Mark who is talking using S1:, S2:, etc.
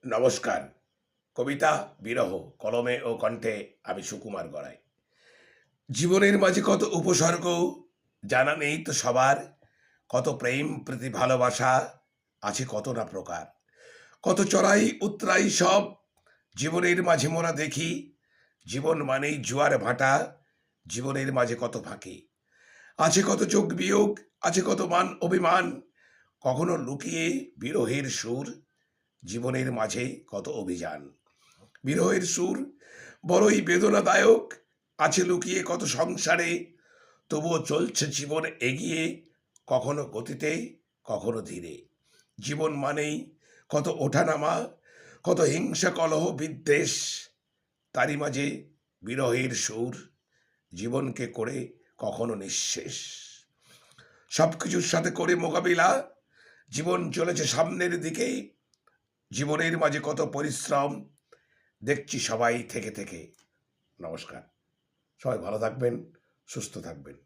S1: নমস্কার। কবিতা বিরহ কলমে ও কণ্ঠে আমি সুকুমার গড়াই। জীবনের মাঝে কত উপসর্গ জানা নেই তো সবার, কত প্রেম প্রীতি ভালোবাসা আছে কত না প্রকার, কত চড়াই উতরাই সব জীবনের মাঝে মোরা দেখি। জীবন মানেই জোয়ার ভাটা, জীবনের মাঝে কত ফাঁকি, আছে কত যোগ বিয়োগ, আছে কত মান অভিমান, কখনো লুকিয়ে বিরহের সুর, জীবনের মাঝে কত অভিযান। বিরহের সুর বড়ই বেদনাদায়ক, আছে লুকিয়ে কত সংসারে, তবুও চলছে জীবন এগিয়ে, কখনো গতিতে কখনো ধীরে। জীবন মানেই কত ওঠানামা, কত হিংসা কলহ বিদ্বেষ, তারই মাঝে বিরহের সুর জীবনকে করে কখনো নিঃশেষ। সব কিছুর সাথে করে মোকাবিলা, জীবন চলেছে সামনের দিকে, জীবনের মাঝে কত পরিশ্রম দেখছি সবাই থেকে থেকে। নমস্কার, সবাই ভালো থাকবেন, সুস্থ থাকবেন।